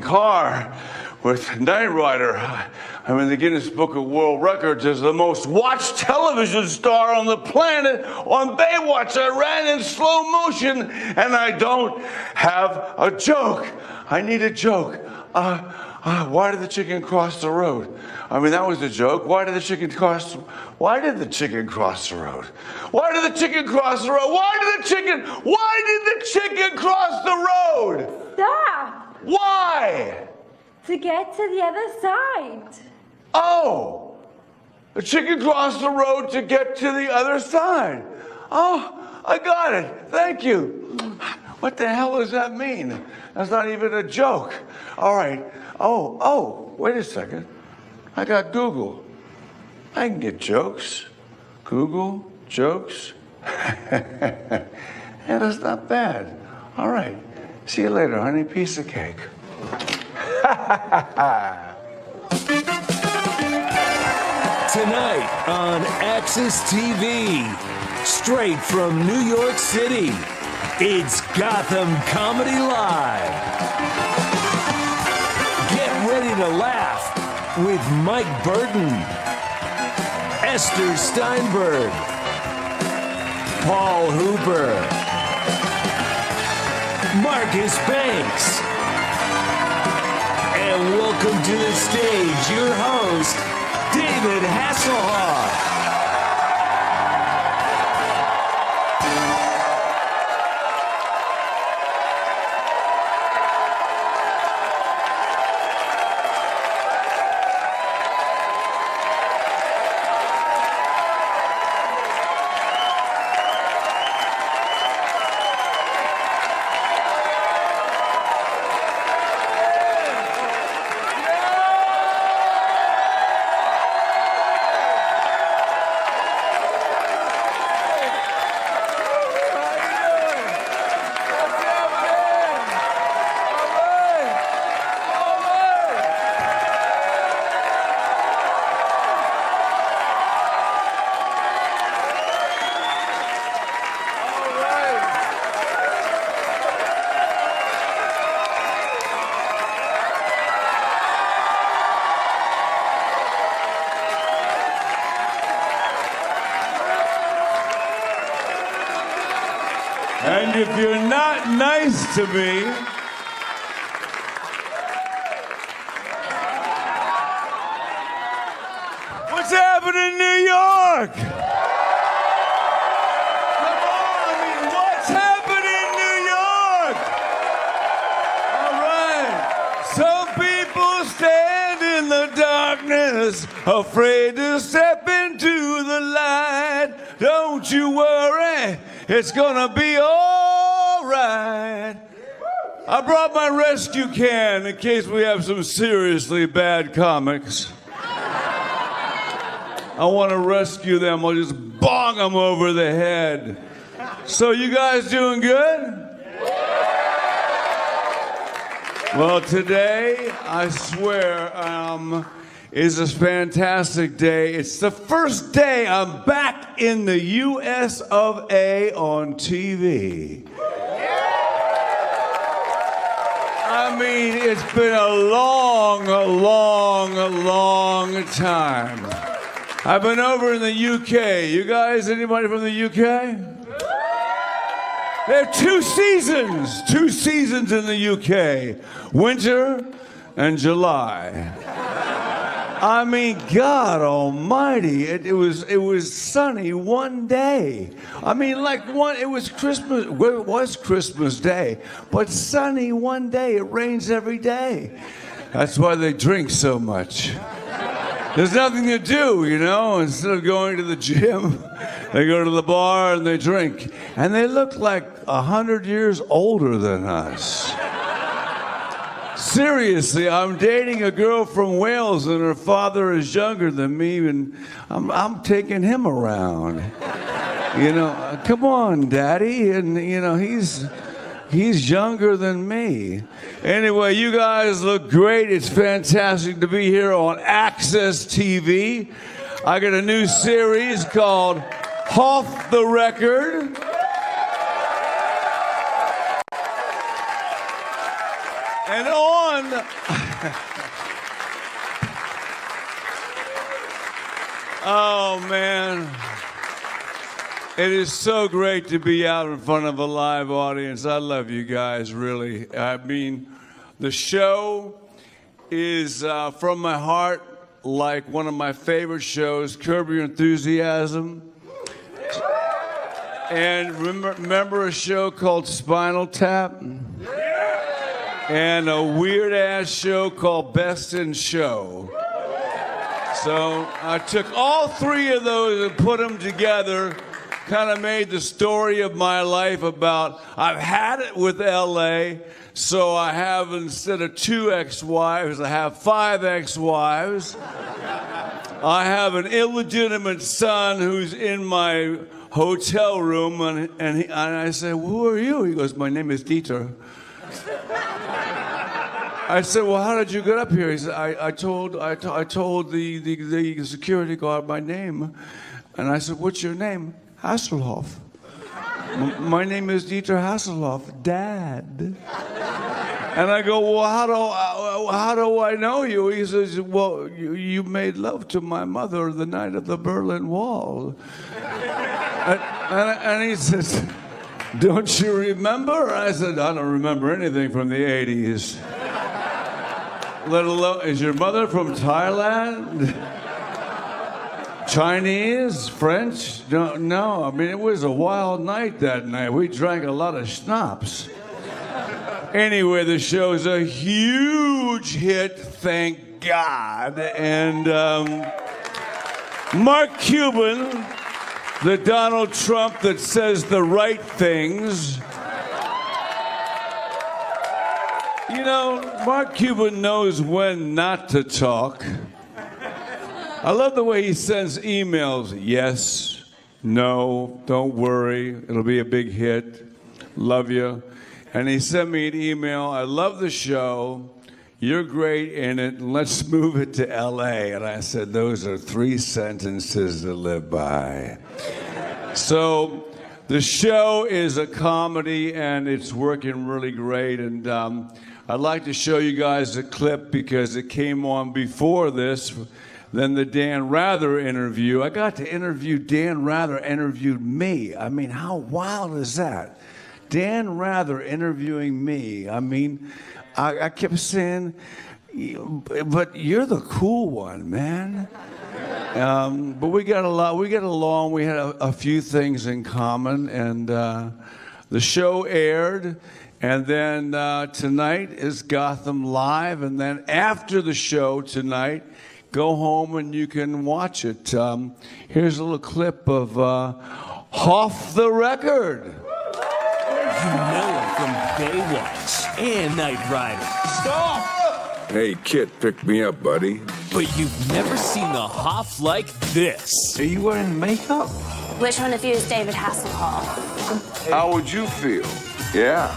car with Knight Rider. I'm in the Guinness Book of World Records as the most watched television star on the planet on Baywatch. I ran in slow motion, and I don't have a joke. I need a joke. Why did the chicken cross the road? I mean, that was a joke. Why did the chicken cross the road? Why did the chicken cross the road? Why did the chicken cross the road? Why did the chicken cross the road? Stop! Why? To get to the other side. Oh, the chicken crossed the road to get to the other side. Oh, I got it. Thank you. What the hell does that mean? That's not even a joke. All right. Oh, wait a second. I got Google. I can get jokes. Google, jokes. Yeah, that's not bad. All right. See you later, honey. Piece of cake. Tonight on Access TV, straight from New York City, it's Gotham Comedy Live. Get ready to laugh with Mike Burton, Esther Steinberg, Paul Hooper, Marcus Banks, and welcome to the stage, your host, David Hasselhoff. And if you're not nice to me, what's happening in New York? Come on, I mean, what's happening in New York? All right. Some people stand in the darkness, afraid to step into the light. Don't you worry. It's gonna be all right. I brought my rescue can in case we have some seriously bad comics. I want to rescue them. I'll just bong them over the head. So you guys doing good? Well, today, I swear, is a fantastic day. It's the first day I'm back in the US of A on TV. I mean, it's been a long time. I've been over in the UK. You guys, anybody from the UK? There are two seasons in the UK, winter and July. I mean, God Almighty! It was sunny one day. I mean, it was Christmas. Well, it was Christmas Day, but sunny one day. It rains every day. That's why they drink so much. There's nothing to do, you know. Instead of going to the gym, they go to the bar and they drink, and they look like 100 years older than us. Seriously, I'm dating a girl from Wales, and her father is younger than me, and I'm taking him around. You know, come on, Daddy, and you know he's younger than me. Anyway, you guys look great. It's fantastic to be here on Access TV. I got a new series called Off the Record. And Oh, man. It is so great to be out in front of a live audience. I love you guys, really. I mean, the show is from my heart, like one of my favorite shows, Curb Your Enthusiasm. And remember a show called Spinal Tap? And a weird-ass show called Best in Show. So I took all three of those and put them together, kind of made the story of my life about, I've had it with LA, so I have, instead of 2 ex-wives, I have 5 ex-wives. I have an illegitimate son who's in my hotel room, and I say, well, who are you? He goes, my name is Dieter. I said, well, how did you get up here? He said, I told the security guard my name. And I said, what's your name? Hasselhoff. My name is Dieter Hasselhoff, Dad. And I go, well, how do I know you? He says, well, you made love to my mother the night of the Berlin Wall. And he says, don't you remember? I said, I don't remember anything from the 80s. Let alone, is your mother from Thailand? Chinese? French? No, I mean, it was a wild night that night. We drank a lot of schnapps. Anyway, the show's a huge hit, thank God. And Mark Cuban, the Donald Trump that says the right things. You know, Mark Cuban knows when not to talk. I love the way he sends emails. Yes, no, don't worry, it'll be a big hit. Love you. And he sent me an email. I love the show. You're great in it. Let's move it to LA. And I said, those are 3 sentences to live by. So the show is a comedy, and it's working really great. And I'd like to show you guys a clip because it came on before this, then the Dan Rather interview. I got to interview Dan Rather interviewed me. I mean, how wild is that? Dan Rather interviewing me. I mean, I kept saying, but you're the cool one, man. But we got along. We had a few things in common, and the show aired. And then tonight is Gotham Live, and then after the show tonight, go home and you can watch it. Here's a little clip of Off the Record. You know him from Baywatch and Knight Rider. Stop! Hey, Kit, pick me up, buddy. But you've never seen the Hoff like this. Are you wearing makeup? Which one of you is David Hasselhoff? How would you feel? Yeah.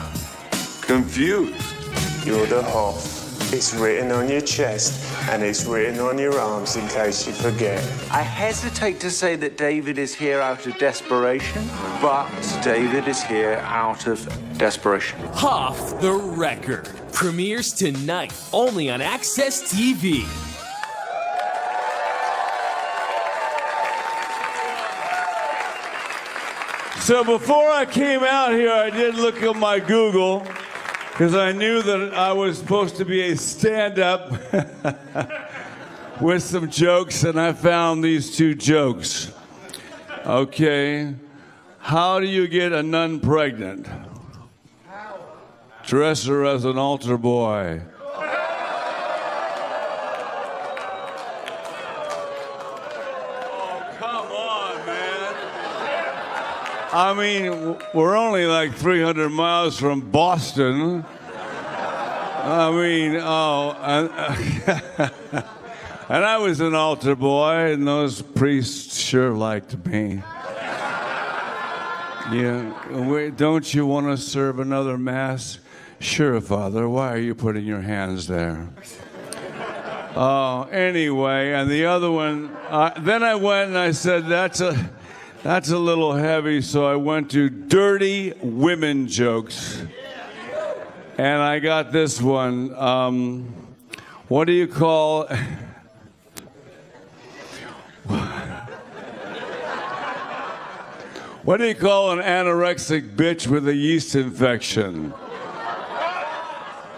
Confused. You're the Hoff. It's written on your chest and it's written on your arms in case you forget. I hesitate to say that David is here out of desperation, but David is here out of desperation. Off the Record premieres tonight only on Access TV. So before I came out here, I did look at my Google, because I knew that I was supposed to be a stand-up with some jokes, and I found these 2 jokes. Okay. How do you get a nun pregnant? Dress her as an altar boy. Oh, come on, man. I mean, we're only like 300 miles from Boston. I mean, and I was an altar boy, and those priests sure liked me. Yeah, don't you want to serve another mass? Sure, Father. Why are you putting your hands there? Anyway, and the other one, then I went and I said, that's a little heavy, so I went to dirty women jokes. And I got this one. What do you call... What do you call an anorexic bitch with a yeast infection?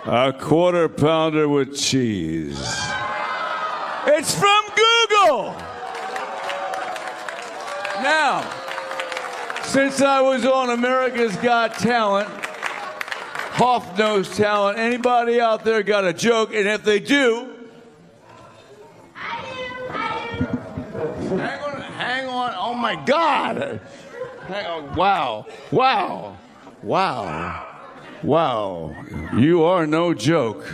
A quarter pounder with cheese. It's from Google! Now, since I was on America's Got Talent, Hoff knows talent, anybody out there got a joke? And if they do... Hang on, oh my God! Hang on. Wow. You are no joke.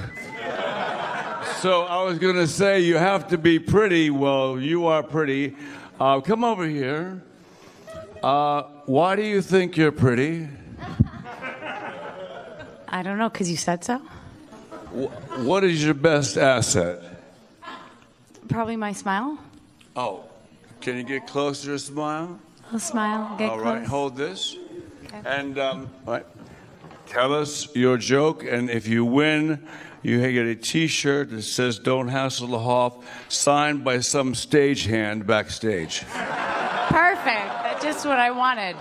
So I was going to say you have to be pretty. Well, you are pretty. Come over here. Why do you think you're pretty? I don't know, because you said so. What is your best asset? Probably my smile. Oh, can you get closer to smile? I'll smile, get All close. right, hold this. Okay. And right. Tell us your joke, and if you win, you get a T-shirt that says "Don't Hasselhoff," signed by some stagehand backstage. Perfect. That's just what I wanted.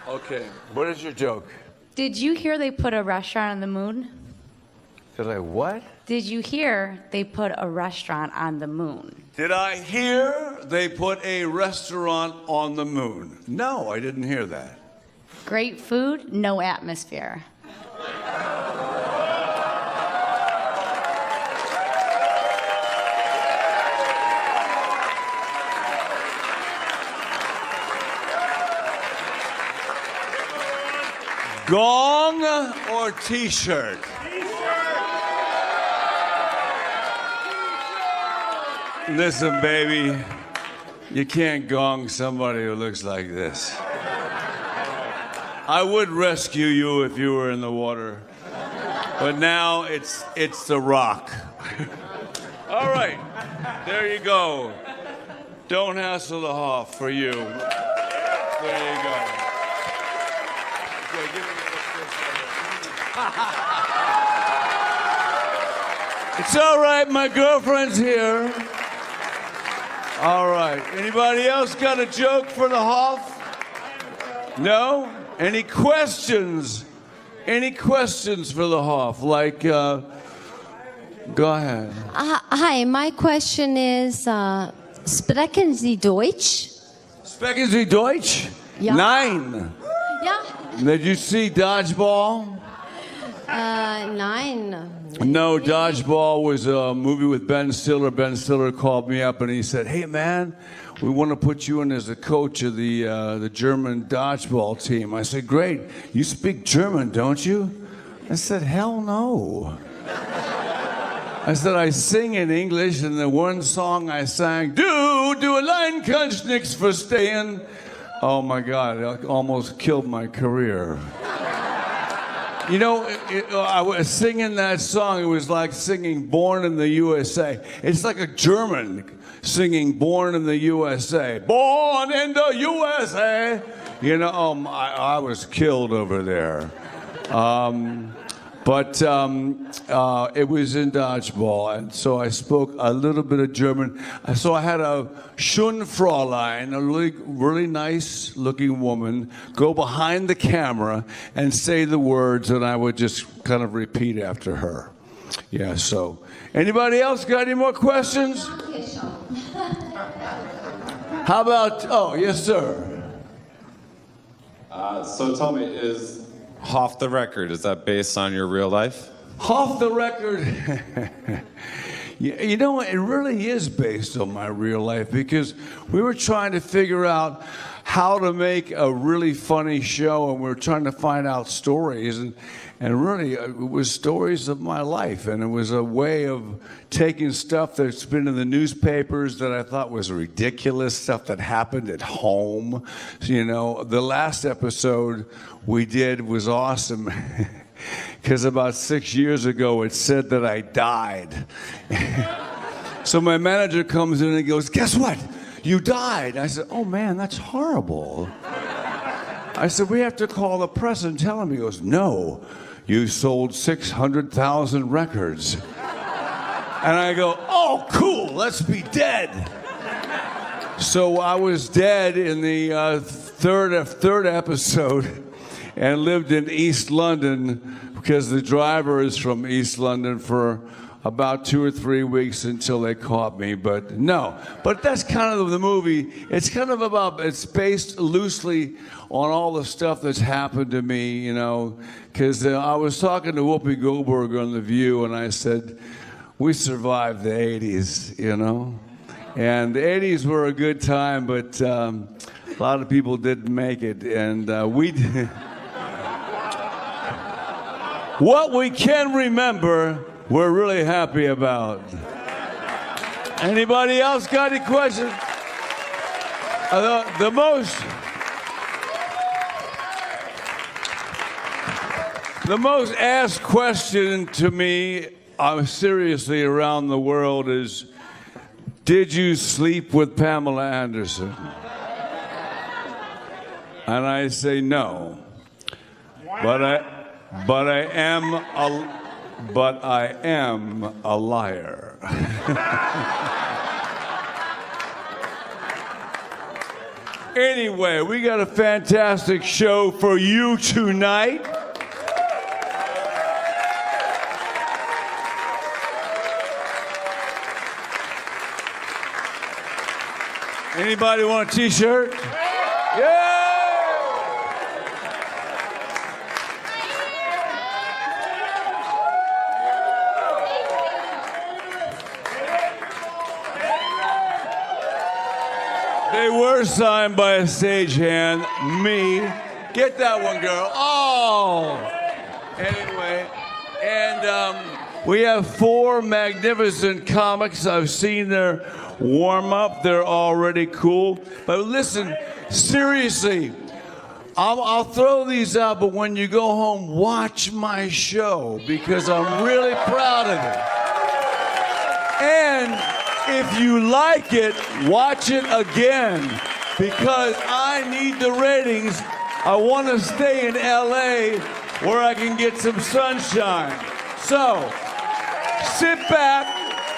Okay, what is your joke? Did you hear they put a restaurant on the moon? Did I what? Did you hear they put a restaurant on the moon? Did I hear they put a restaurant on the moon? No, I didn't hear that. Great food, no atmosphere. Gong or T-shirt? Listen, baby, you can't gong somebody who looks like this. I would rescue you if you were in the water, but now it's The Rock. All right, there you go. Don't hassle the Hoff for you. There you go. Okay, give me It's all right, my girlfriend's here. All right. Anybody else got a joke for the Hoff? No? Any questions? Any questions for the Hoff? Like, go ahead. Hi, my question is, sprechen Sie Deutsch? Sprechen Sie Deutsch? Ja. Nein. Ja. Did you see Dodgeball? Nein. No, Dodgeball was a movie with Ben Stiller. Ben Stiller called me up and he said, "Hey, man, we want to put you in as a coach of the German dodgeball team." I said, "Great. You speak German, don't you?" I said, "Hell no." I said, "I sing in English, and the one song I sang, Du allein kannst nichts verstehen." Oh, my God, it almost killed my career. You know, I was singing that song. It was like singing Born in the USA. It's like a German singing Born in the USA. Born in the USA. You know, I was killed over there. But it was in Dodgeball, and so I spoke a little bit of German. So I had a schön Fräulein, a really nice-looking woman, go behind the camera and say the words, and I would just kind of repeat after her. Yeah, so. Anybody else got any more questions? How about, oh, yes, sir. So tell me, is Hoff the Record, is that based on your real life? Hoff the Record. You know, it really is based on my real life because we were trying to figure out how to make a really funny show, and we were trying to find out stories, and really it was stories of my life, and it was a way of taking stuff that's been in the newspapers that I thought was ridiculous, stuff that happened at home. So, you know, the last episode we did was awesome. Because about 6 years ago, it said that I died. So my manager comes in and goes, "Guess what? You died." I said, "Oh, man, that's horrible." I said, "We have to call the press and tell him." He goes, "No, you sold 600,000 records." And I go, oh, cool, let's be dead. So I was dead in the third episode and lived in East London because the driver is from East London for about 2 or 3 weeks until they caught me. But no, but that's kind of the movie. It's kind of about, it's based loosely on all the stuff that's happened to me, you know, because I was talking to Whoopi Goldberg on The View, and I said, we survived the 80s, you know? And the 80s were a good time, but a lot of people didn't make it, and we did. What we can remember, we're really happy about. Anybody else got any questions? The most asked question to me, seriously, around the world is, did you sleep with Pamela Anderson? And I say no. But I am a liar. Anyway, we got a fantastic show for you tonight. Anybody want a t-shirt? Yeah! They were signed by a stagehand, me. Get that one, girl. Oh! Anyway, and we have 4 magnificent comics. I've seen their warm-up. They're already cool. But listen, seriously, I'll throw these out, but when you go home, watch my show because I'm really proud of it. And if you like it, watch it again because I need the ratings. I want to stay in LA where I can get some sunshine. So, sit back,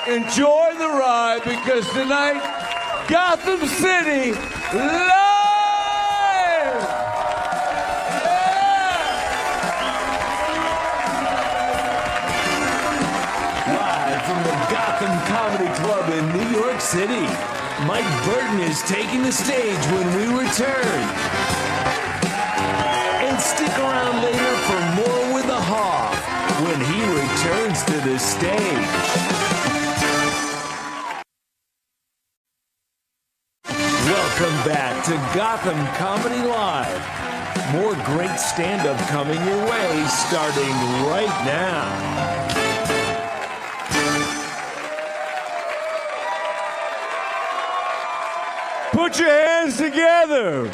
enjoy the ride because tonight, Gotham City live! Live from the Gotham Comedy Club in New York City, Mike Burton is taking the stage when we return. And stick around later for more with the Hoff when he returns to the stage. Welcome back to Gotham Comedy Live. More great stand-up coming your way starting right now. Put your hands together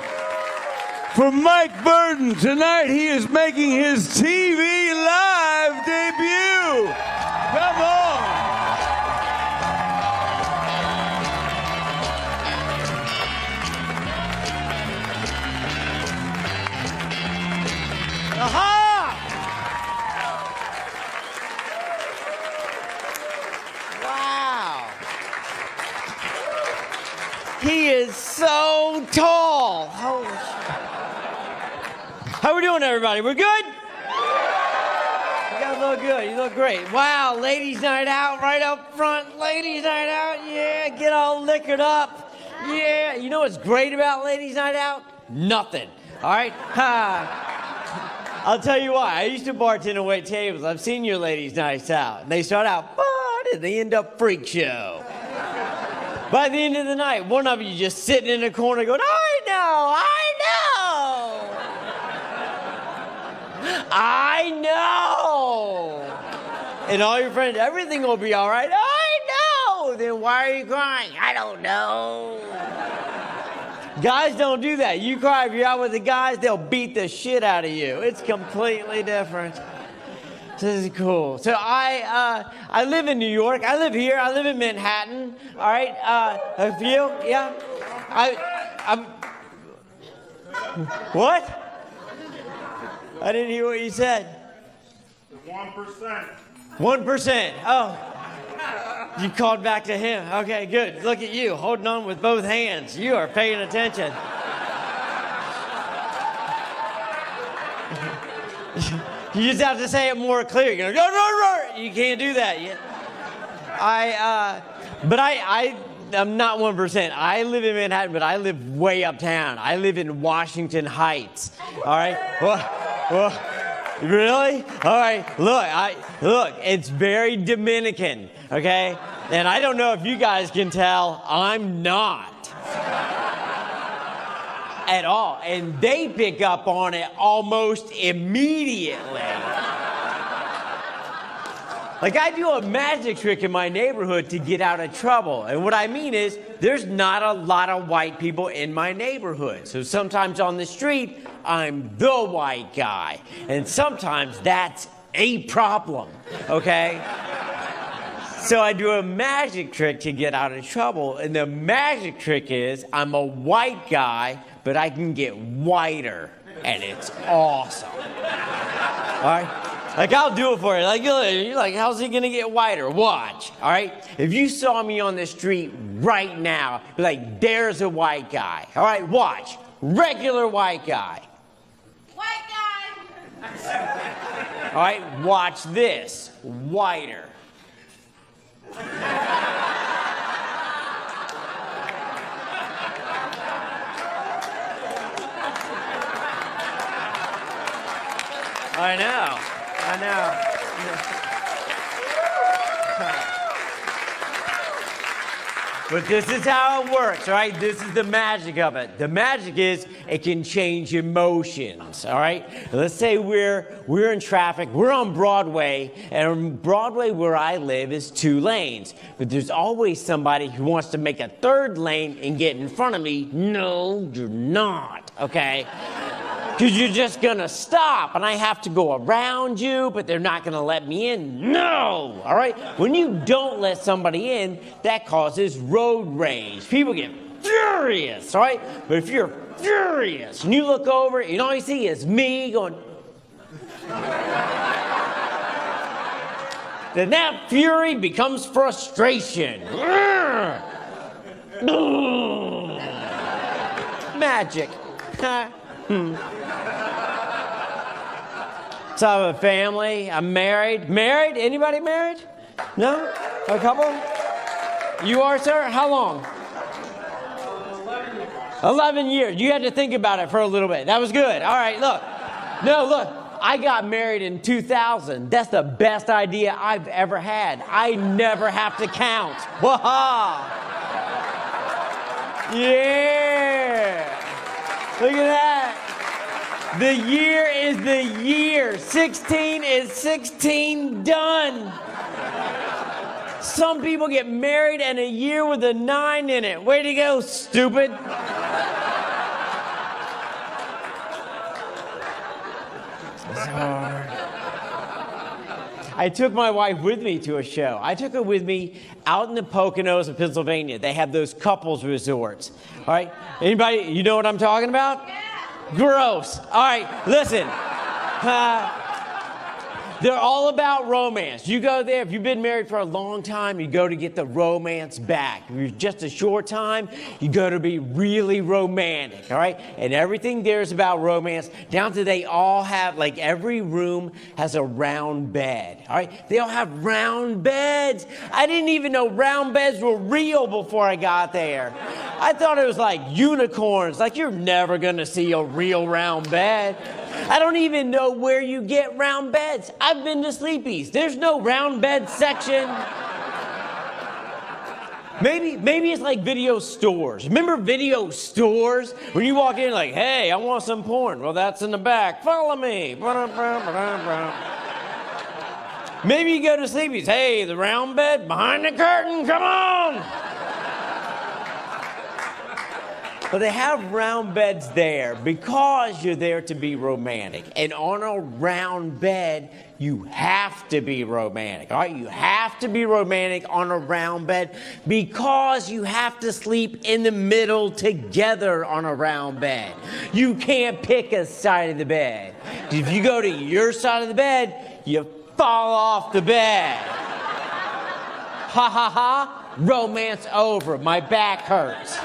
for Mike Burton. Tonight he is making his TV live debut. Come on. Aha! Wow. He is so tall. Holy shit. How we doing, everybody? We're good? You guys look good. You look great. Wow, ladies' night out right up front. Ladies' night out. Yeah, get all liquored up. Yeah. You know what's great about ladies' night out? Nothing. All right? I'll tell you why. I used to bartend and wait tables. I've seen your ladies' nights out. They start out fun and they end up freak show. By the end of the night, one of you just sitting in a corner going, I know. And all your friends, everything will be all right. I know. Then why are you crying? I don't know. Guys don't do that. You cry if you're out with the guys, they'll beat the shit out of you. It's completely different. This is cool. So I live in New York. I live here. I live in Manhattan. All right. A few, yeah. I'm. What? I didn't hear what you said. 1%. 1%. Oh. You called back to him. Okay, good. Look at you, holding on with both hands. You are paying attention. You just have to say it more clear. You go, you can't do that yet. I'm not 1%. I live in Manhattan, but I live way uptown. I live in Washington Heights. All right? Really? All right. Look, it's very Dominican, okay? And I don't know if you guys can tell, I'm not. At all. And they pick up on it almost immediately. Like, I do a magic trick in my neighborhood to get out of trouble. And what I mean is, there's not a lot of white people in my neighborhood. So sometimes on the street, I'm the white guy. And sometimes that's a problem, okay? So I do a magic trick to get out of trouble. And the magic trick is, I'm a white guy, but I can get whiter. And it's awesome. All right? Like, I'll do it for you. Like, you're like, how's he gonna get whiter? Watch, all right? If you saw me on the street right now, be like, there's a white guy. All right, watch. Regular white guy. White guy! All right, watch this. Whiter. I know. But this is how it works, all right? This is the magic of it. The magic is it can change emotions, all right? Let's say we're in traffic. We're on Broadway, and on Broadway where I live is 2 lanes. But there's always somebody who wants to make a 3rd lane and get in front of me. No, you're not, okay? Because you're just going to stop, and I have to go around you, but they're not going to let me in. No! All right? When you don't let somebody in, that causes road rage. People get furious, all right? But if you're furious, and you look over, and all you see is me going... then that fury becomes frustration. Magic. So I have a family. I'm married. Married? Anybody married? No? A couple? You are, sir? How long? 11 years. 11 years. You had to think about it for a little bit. That was good. All right, look. No, look. I got married in 2000. That's the best idea I've ever had. I never have to count. Waha! Yeah! Look at that. The year is the year. 16 is 16 done. Some people get married and a year with a 9 in it. Way to go, stupid. I took my wife with me to a show. I took her with me out in the Poconos of Pennsylvania. They have those couples resorts. All right? Anybody, you know what I'm talking about? Yeah. Gross. All right, listen. They're all about romance. You go there, if you've been married for a long time, you go to get the romance back. If you're just a short time, you go to be really romantic, all right? And everything there is about romance, down to they all have, like every room has a round bed, all right? They all have round beds. I didn't even know round beds were real before I got there. I thought it was like unicorns, like you're never gonna see a real round bed. I don't even know where you get round beds. I've been to Sleepy's. There's no round bed section. Maybe it's like video stores. Remember video stores? When you walk in like, hey, I want some porn. Well, that's in the back. Follow me. Maybe you go to Sleepy's. Hey, the round bed behind the curtain. Come on. But they have round beds there because you're there to be romantic. And on a round bed, you have to be romantic, all right? You have to be romantic on a round bed because you have to sleep in the middle together on a round bed. You can't pick a side of the bed. If you go to your side of the bed, you fall off the bed. Ha ha ha, romance over. My back hurts.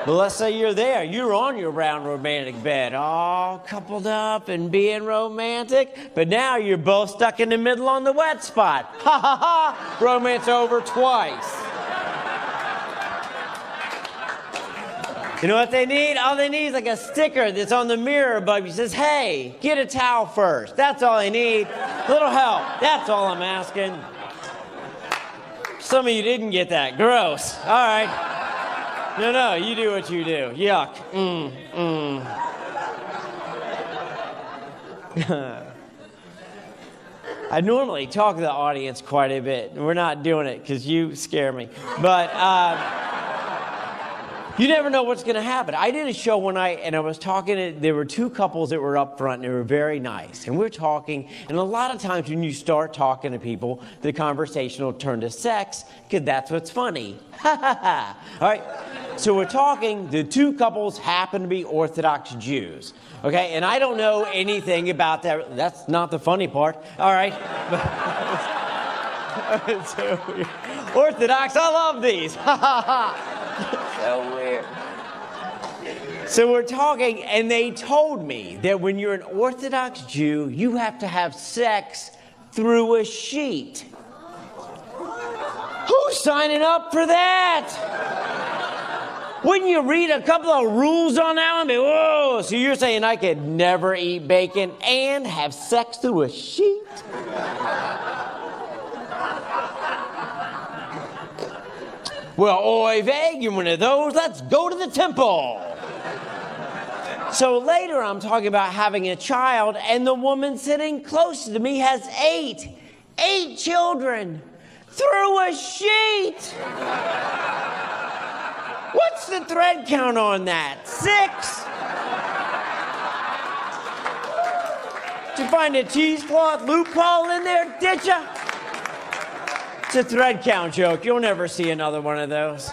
But let's say you're there. You're on your round romantic bed, all coupled up and being romantic. But now you're both stuck in the middle on the wet spot. Ha ha ha, romance over twice. You know what they need? All they need is like a sticker that's on the mirror above you. Says, hey, get a towel first. That's all they need. A little help. That's all I'm asking. Some of you didn't get that. Gross. All right. No, you do what you do. Yuck. I normally talk to the audience quite a bit. We're not doing it because you scare me. But you never know what's going to happen. I did a show one night, and I was talking there were two couples that were up front, and they were very nice. And we're talking, and a lot of times when you start talking to people, the conversation will turn to sex, because that's what's funny. Ha ha ha. All right? So we're talking, the two couples happen to be Orthodox Jews. Okay? And I don't know anything about that. That's not the funny part. All right? So weird. Orthodox, I love these. Ha ha ha. So weird. So we're talking, and they told me that when you're an Orthodox Jew, you have to have sex through a sheet. Who's signing up for that? Wouldn't you read a couple of rules on that one? Whoa, so you're saying I could never eat bacon and have sex through a sheet? Well, oy vey, you one of those, let's go to the temple. So later I'm talking about having a child, and the woman sitting close to me has 8 children through a sheet. What's the thread count on that? 6? Did you find a cheesecloth loophole in there, did ya? It's a thread count joke. You'll never see another one of those.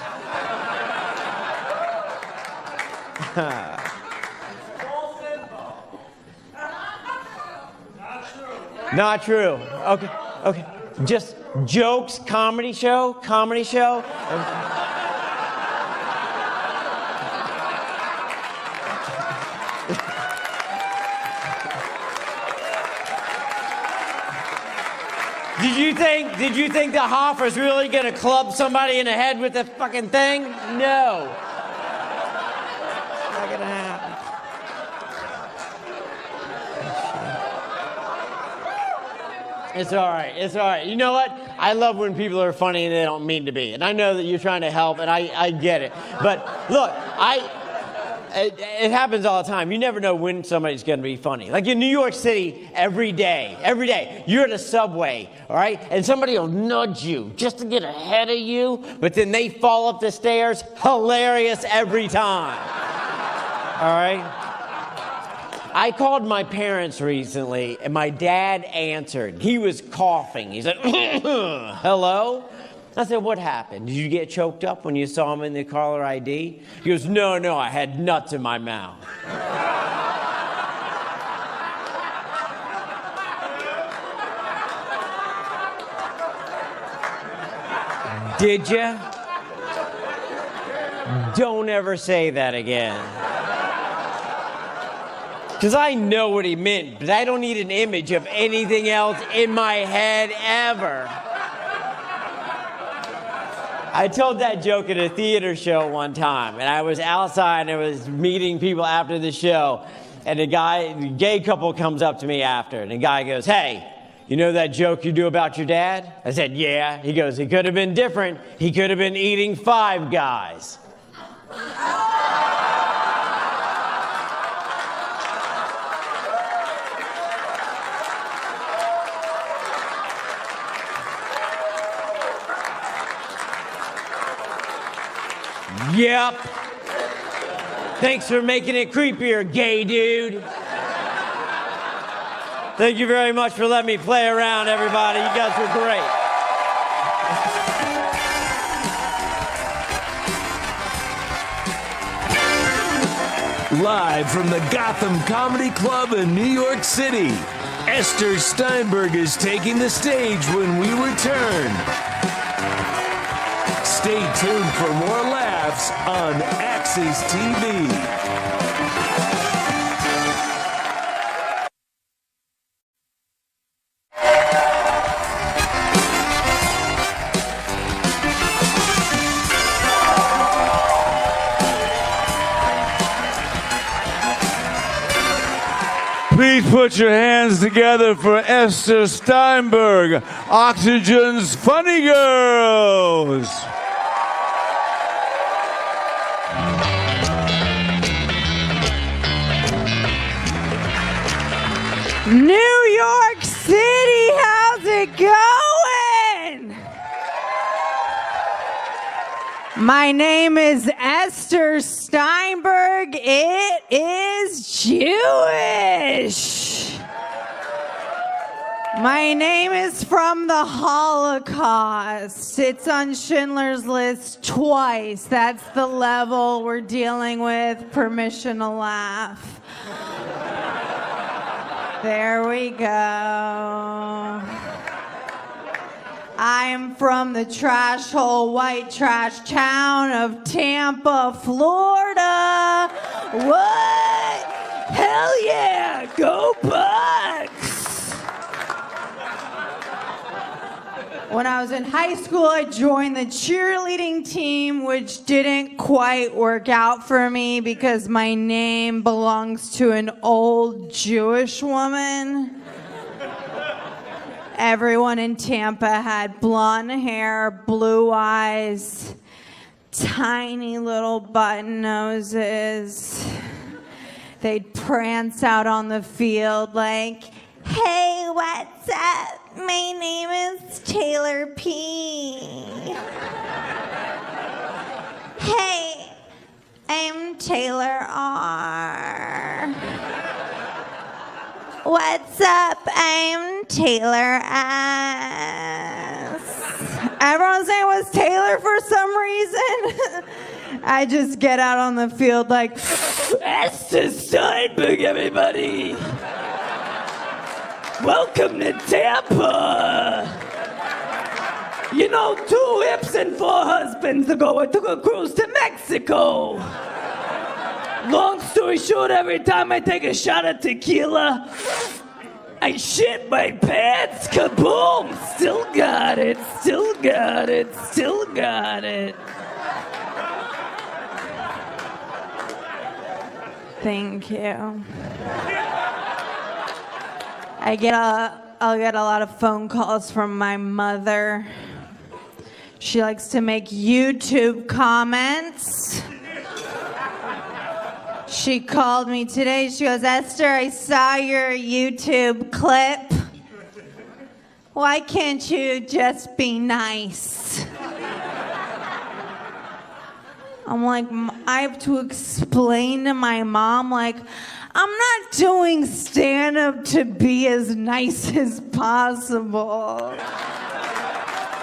Not true. Okay. Just jokes, comedy show. Did you think the Hoffer's really gonna club somebody in the head with the fucking thing? No. Not gonna happen. It's all right. You know what? I love when people are funny and they don't mean to be. And I know that you're trying to help, and I get it. But look, it happens all the time. You never know when somebody's going to be funny. Like in New York City, every day, you're at a subway, all right? And somebody will nudge you just to get ahead of you, but then they fall up the stairs. Hilarious every time. All right? I called my parents recently, and my dad answered. He was coughing. He said, hello? I said, what happened? Did you get choked up when you saw him in the caller ID? He goes, no, I had nuts in my mouth. Did you? Don't ever say that again. Because I know what he meant, but I don't need an image of anything else in my head ever. I told that joke at a theater show one time, and I was outside and I was meeting people after the show, and the gay couple comes up to me after, and the guy goes, hey, you know that joke you do about your dad? I said, yeah. He goes, it could have been different. He could have been eating 5 Guys. Yep. Thanks for making it creepier, gay dude. Thank you very much for letting me play around, everybody. You guys were great. Live from the Gotham Comedy Club in New York City, Esther Steinberg is taking the stage when we return. Stay tuned for more laughs on Axis TV. Please put your hands together for Esther Steinberg, Oxygen's Funny Girls. New York City, how's it going? My name is Esther Steinberg. It is Jewish. My name is from the Holocaust. It's on Schindler's List twice. That's the level we're dealing with. Permission to laugh. There we go. I'm from the trash hole, white trash town of Tampa, Florida. What? Hell yeah, go Bucks! When I was in high school, I joined the cheerleading team, which didn't quite work out for me because my name belongs to an old Jewish woman. Everyone in Tampa had blonde hair, blue eyes, tiny little button noses. They'd prance out on the field like, "Hey, what's up? My name is Taylor P. Hey, I'm Taylor R. What's up? I'm Taylor S." Everyone's name was Taylor for some reason. I just get out on the field like, "Esther Steinberg, everybody. Welcome to Tampa. You know, 2 hips and 4 husbands ago, I took a cruise to Mexico. Long story short, every time I take a shot of tequila, I shit my pants. Kaboom! Still got it, still got it, still got it." Thank you. I'll get a lot of phone calls from my mother. She likes to make YouTube comments. She called me today. She goes, "Esther, I saw your YouTube clip. Why can't you just be nice?" I'm like, I have to explain to my mom, like, I'm not doing stand-up to be as nice as possible.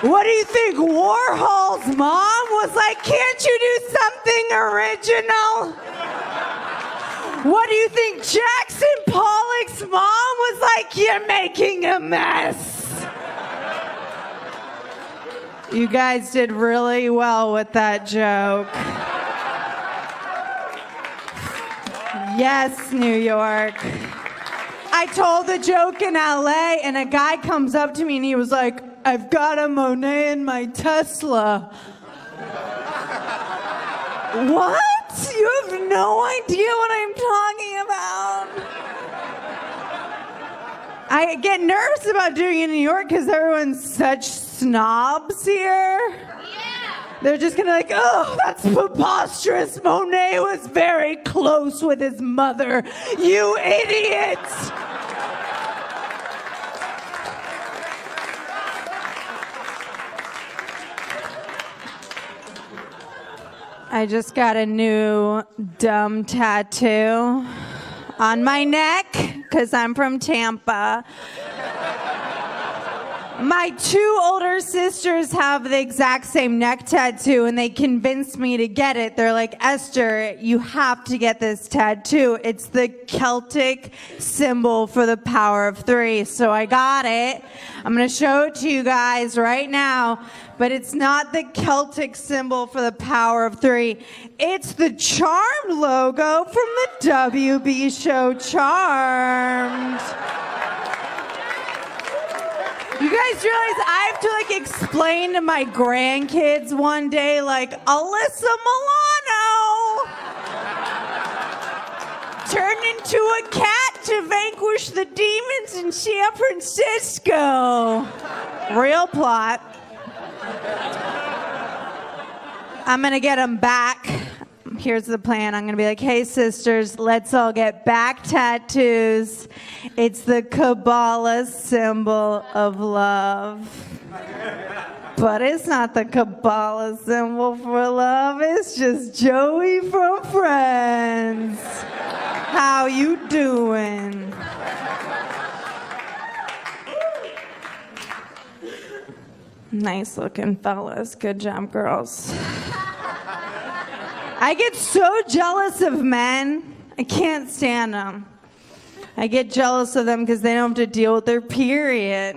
What do you think Warhol's mom was like? Can't you do something original? What do you think Jackson Pollock's mom was like? You're making a mess. You guys did really well with that joke. Yes, New York. I told the joke in LA and a guy comes up to me and he was like, "I've got a Monet in my Tesla." What? You have no idea what I'm talking about. I get nervous about doing it in New York because everyone's such snobs here. They're just gonna like, "Oh, that's preposterous. Monet was very close with his mother. You idiot!" I just got a new dumb tattoo on my neck because I'm from Tampa. My two older sisters have the exact same neck tattoo, and they convinced me to get it. They're like, Esther, you have to get this tattoo. It's the Celtic symbol for the power of three. So I got it. I'm going to show it to you guys right now. But it's not the Celtic symbol for the power of three. It's the Charmed logo from the WB show Charmed. You guys realize I have to explain to my grandkids one day, Alyssa Milano turned into a cat to vanquish the demons in San Francisco. Real plot. I'm gonna get them back. Here's the plan. I'm going to be like, hey, sisters, let's all get back tattoos. It's the Kabbalah symbol of love. But it's not the Kabbalah symbol for love. It's just Joey from Friends. How you doing? Nice looking fellas. Good job, girls. I get so jealous of men. I can't stand them. I get jealous of them because they don't have to deal with their period.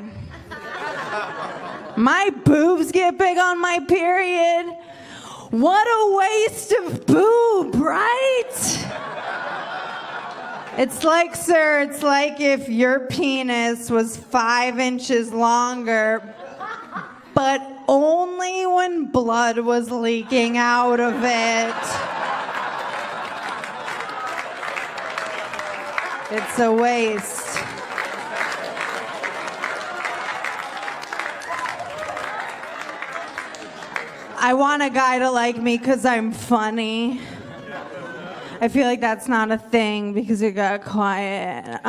My boobs get big on my period. What a waste of boob, right? It's like, sir, it's like if your penis was 5 inches longer, but only when blood was leaking out of it. It's a waste. I want a guy to like me because I'm funny. I feel like that's not a thing because you got quiet.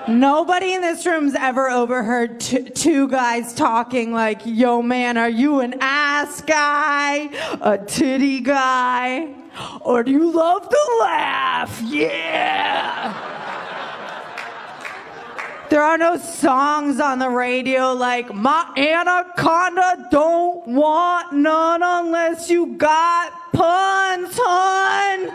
Nobody in this room's ever overheard two guys talking like, yo man, are you an ass guy, a titty guy, or do you love to laugh? Yeah! There are no songs on the radio like, my anaconda don't want none unless you got puns, hon.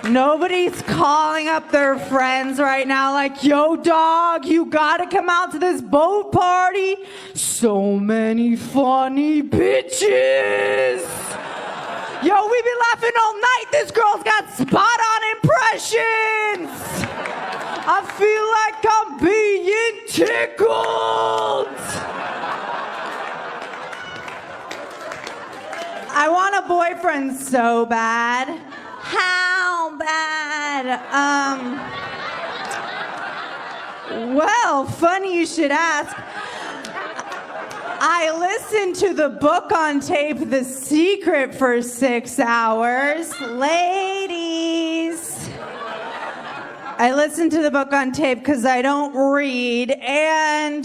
Nobody's calling up their friends right now like, yo, dog, you gotta come out to this boat party. So many funny bitches. Yo, we've been laughing all night. This girl's got spot-on impressions. I feel like I'm being tickled. I want a boyfriend so bad. How bad? Well, funny you should ask. I listened to the book on tape, The Secret, for 6 hours. Ladies. I listened to the book on tape because I don't read, and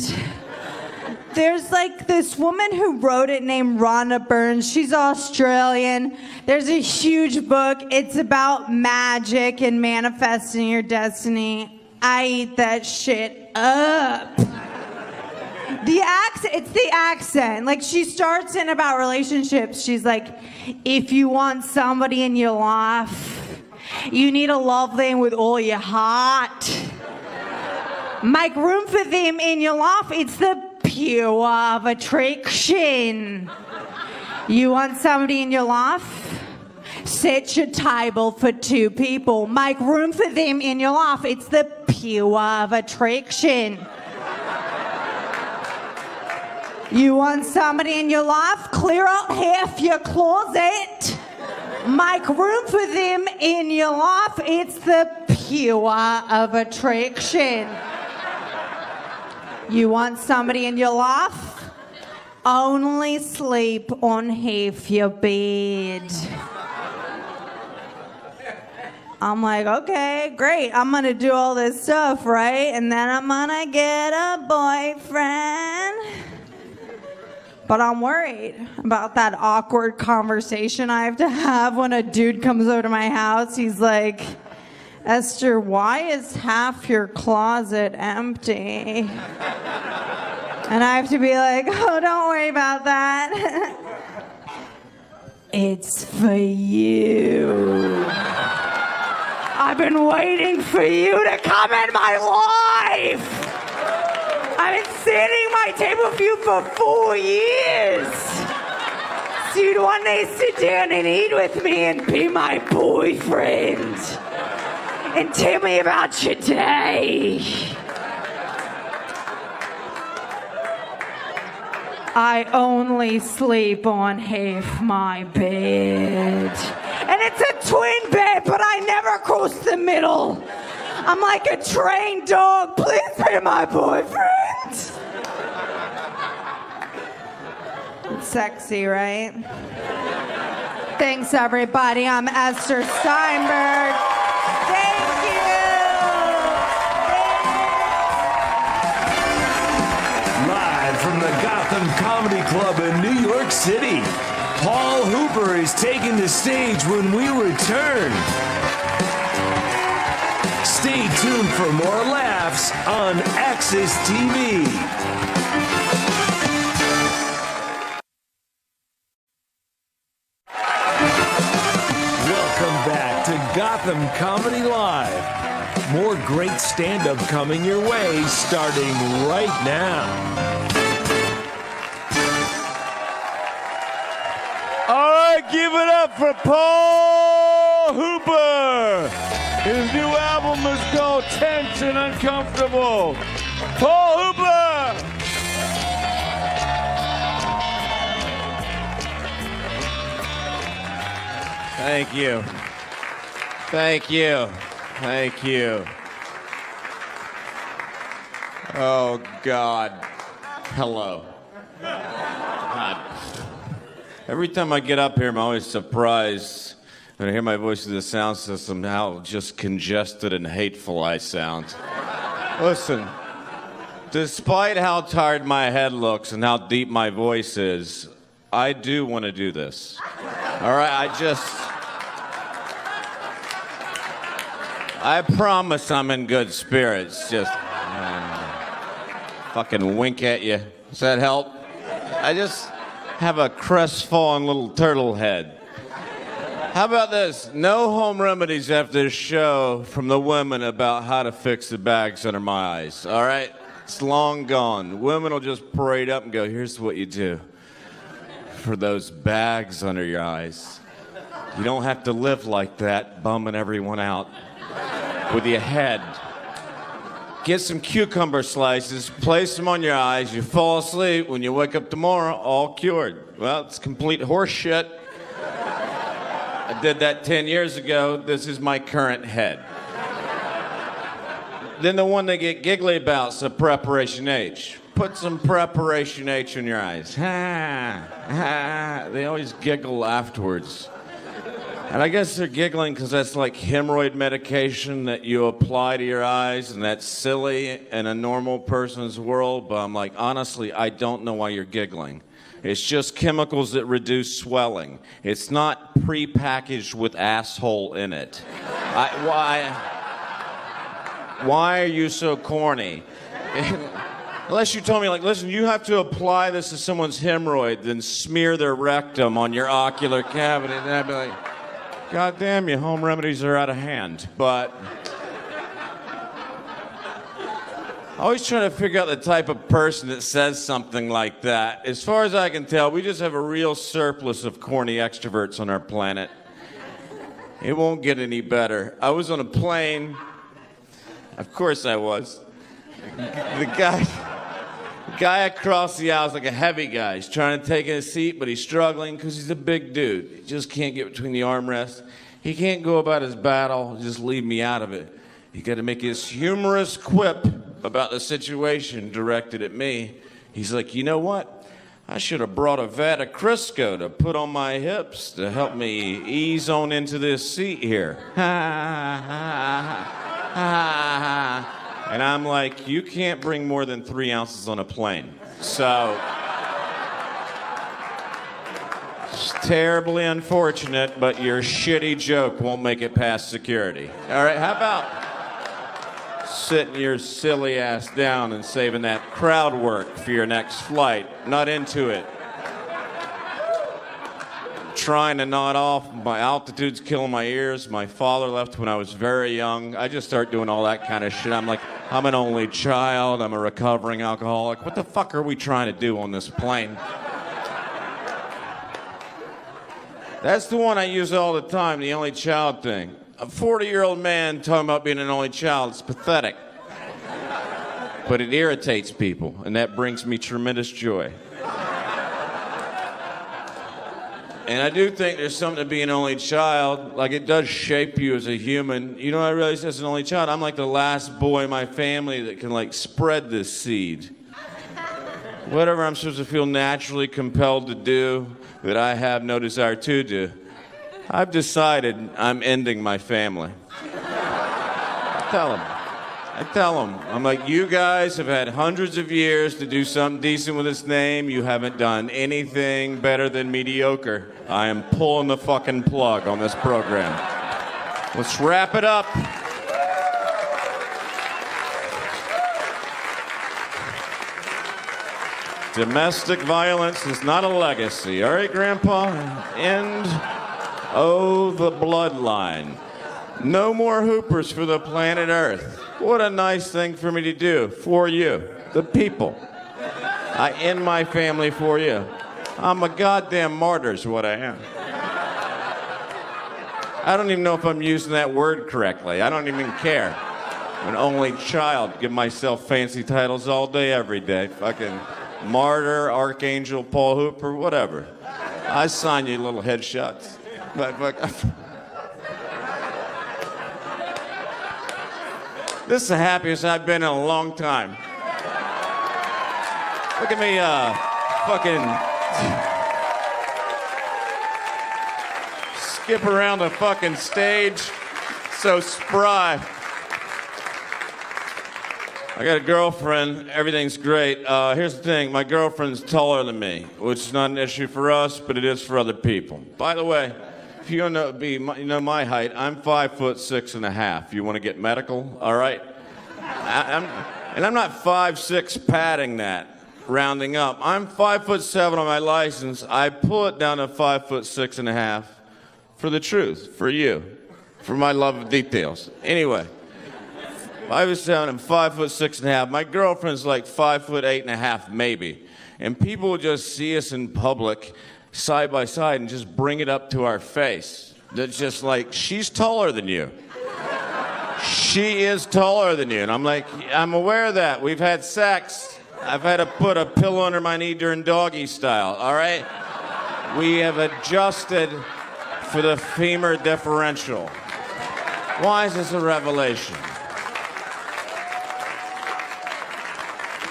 there's this woman who wrote it named Rhonda Burns. She's Australian. There's a huge book. It's about magic and manifesting your destiny. I eat that shit up. It's the accent. She starts in about relationships. She's like, if you want somebody in your life, you need to love them with all your heart. Make room for them in your life. It's the pure of attraction. You want somebody in your life? Set your table for 2 people. Make room for them in your life. It's the pure of attraction. You want somebody in your life? Clear out half your closet. Make room for them in your life. It's the pure of attraction. You want somebody in your life? Only sleep on half your bed. I'm like, okay, great. I'm going to do all this stuff, right? And then I'm going to get a boyfriend. But I'm worried about that awkward conversation I have to have when a dude comes over to my house. He's like, Esther, why is half your closet empty? And I have to be like, oh, don't worry about that. It's for you. I've been waiting for you to come in my life. I've been standing my table for you for 4 years. So you'd one day sit down and eat with me and be my boyfriend. And tell me about your day. I only sleep on half my bed. And it's a twin bed, but I never cross the middle. I'm like a trained dog. Please be my boyfriend. It's sexy, right? Thanks, everybody. I'm Esther Steinberg. Thank you. Live from the Gotham Comedy Club in New York City, Paul Hooper is taking the stage when we return. Stay tuned for more laughs on Access TV. Welcome back to Gotham Comedy Live. More great stand-up coming your way starting right now. All right, give it up for Paul Hooper. His new album is called Tense and Uncomfortable. Paul Hooper! Thank you. Thank you. Thank you. Oh, God. Hello. God. Every time I get up here, I'm always surprised when I hear my voice through the sound system, how just congested and hateful I sound. Listen, despite how tired my head looks and how deep my voice is, I do want to do this. All right, I promise I'm in good spirits. Just fucking wink at you. Does that help? I just have a crestfallen little turtle head. How about this? No home remedies after this show from the women about how to fix the bags under my eyes, all right? It's long gone. Women will just parade up and go, here's what you do for those bags under your eyes. You don't have to live like that, bumming everyone out with your head. Get some cucumber slices, place them on your eyes, you fall asleep, when you wake up tomorrow, all cured. Well, it's complete horse shit. I did that 10 years ago. This is my current head. Then the one they get giggly about is the Preparation H. Put some Preparation H in your eyes. Ha, ha. They always giggle afterwards. And I guess they're giggling because that's like hemorrhoid medication that you apply to your eyes, and that's silly in a normal person's world. But I'm like, honestly, I don't know why you're giggling. It's just chemicals that reduce swelling. It's not prepackaged with asshole in it. Why are you so corny? Unless you told me, like, listen, you have to apply this to someone's hemorrhoid, then smear their rectum on your ocular cavity. Then I'd be like, God damn you, home remedies are out of hand. But I always try to figure out the type of person that says something like that. As far as I can tell, we just have a real surplus of corny extroverts on our planet. It won't get any better. I was on a plane. Of course I was. The guy across the aisle is like a heavy guy. He's trying to take a seat, but he's struggling because he's a big dude. He just can't get between the armrests. He can't go about his battle, just leave me out of it. He got to make his humorous quip about the situation directed at me. He's like, you know what? I should have brought a vat of Crisco to put on my hips to help me ease on into this seat here. And I'm like, you can't bring more than 3 ounces on a plane. So terribly unfortunate, but your shitty joke won't make it past security. All right, how about sitting your silly ass down and saving that crowd work for your next flight? Not into it. Trying to nod off. My altitude's killing my ears. My father left when I was very young. I just start doing all that kind of shit. I'm like, I'm an only child. I'm a recovering alcoholic. What the fuck are we trying to do on this plane? That's the one I use all the time, the only child thing. A 40-year-old man talking about being an only child is pathetic. But it irritates people, and that brings me tremendous joy. And I do think there's something to being an only child. Like, it does shape you as a human. You know, I realized as an only child, I'm like the last boy in my family that can, like, spread this seed. Whatever I'm supposed to feel naturally compelled to do that I have no desire to do, I've decided I'm ending my family. I tell them, I'm like, you guys have had hundreds of years to do something decent with this name. You haven't done anything better than mediocre. I am pulling the fucking plug on this program. Let's wrap it up. Domestic violence is not a legacy. All right, Grandpa? End the bloodline. No more hoopers for the planet Earth. What a nice thing for me to do for you, the people. I end my family for you. I'm a goddamn martyr is what I am. I don't even know if I'm using that word correctly. I don't even care. I'm an only child. Give myself fancy titles all day, every day. Fucking martyr, archangel, Paul Hooper, whatever. I sign you little headshots. This is the happiest I've been in a long time. Look at me, fucking skip around the fucking stage, so spry. I got a girlfriend, everything's great. Here's the thing, my girlfriend's taller than me, which is not an issue for us, but it is for other people. By the way, if you know my height, I'm 5'6.5". You want to get medical? All right. I'm not 5'6" padding that, rounding up. I'm 5'7" on my license. I pull it down to 5'6.5" for the truth, for you, for my love of details. Anyway, 5'7" and 5'6.5". My girlfriend's like 5'8.5", maybe. And people will just see us in public side by side and just bring it up to our face. That's just like, she's taller than you. She is taller than you. And I'm like, I'm aware of that. We've had sex. I've had to put a pillow under my knee during doggy style, all right? We have adjusted for the femur differential. Why is this a revelation?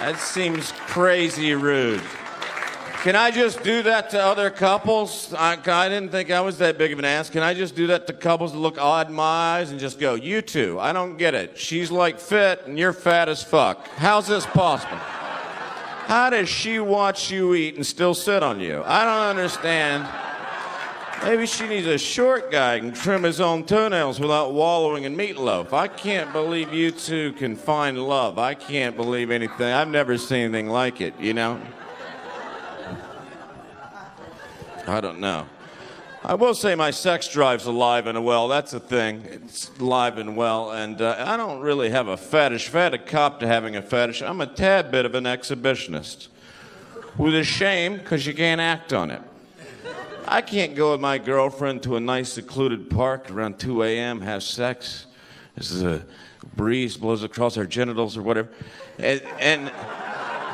That seems crazy rude. Can I just do that to other couples? I didn't think I was that big of an ass. Can I just do that to couples that look odd in my eyes and just go, you two, I don't get it. She's like fit and you're fat as fuck. How's this possible? How does she watch you eat and still sit on you? I don't understand. Maybe she needs a short guy who can trim his own toenails without wallowing in meatloaf. I can't believe you two can find love. I can't believe anything. I've never seen anything like it, you know? I don't know. I will say my sex drive's alive and well. That's a thing. It's alive and well. And I don't really have a fetish. If I had a cop to having a fetish, I'm a tad bit of an exhibitionist. With a shame, because you can't act on it. I can't go with my girlfriend to a nice secluded park around 2 a.m., have sex. This is a breeze blows across our genitals or whatever. And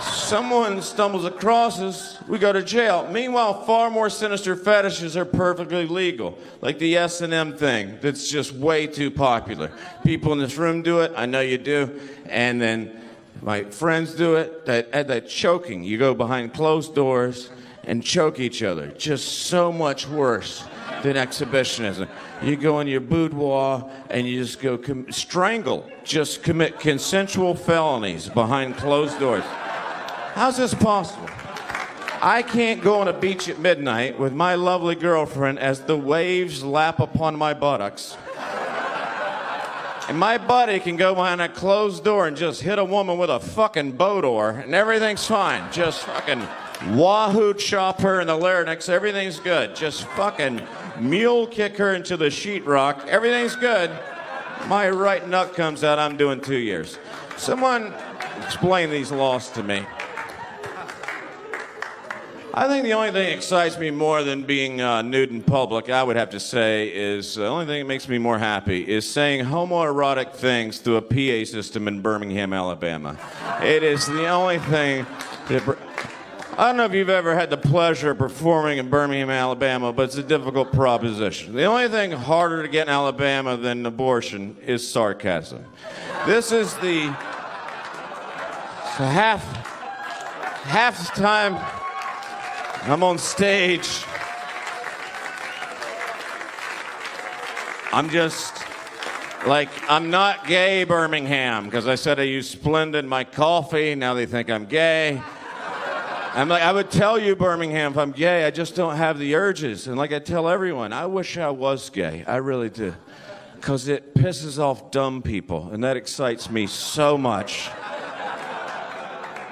someone stumbles across us, we go to jail. Meanwhile, far more sinister fetishes are perfectly legal, like the S&M thing that's just way too popular. People in this room do it, I know you do, and then my friends do it. That choking, you go behind closed doors and choke each other. Just so much worse than exhibitionism. You go in your boudoir and you just go strangle, just commit consensual felonies behind closed doors. How's this possible? I can't go on a beach at midnight with my lovely girlfriend as the waves lap upon my buttocks. And my buddy can go behind a closed door and just hit a woman with a fucking boat oar, and everything's fine. Just fucking wahoo chop her in the larynx, everything's good. Just fucking mule kick her into the sheetrock, everything's good. My right nut comes out, I'm doing 2 years. Someone explain these laws to me. I think the only thing that excites me more than being nude in public, I would have to say, is the only thing that makes me more happy is saying homoerotic things through a PA system in Birmingham, Alabama. It is the only thing that... I don't know if you've ever had the pleasure of performing in Birmingham, Alabama, but it's a difficult proposition. The only thing harder to get in Alabama than abortion is sarcasm. This is the half the time I'm on stage, I'm just like, I'm not gay, Birmingham, because I said I use Splendid in my coffee. Now they think I'm gay. I'm like, I would tell you, Birmingham, if I'm gay, I just don't have the urges. And like I tell everyone, I wish I was gay. I really do. Because it pisses off dumb people, and that excites me so much.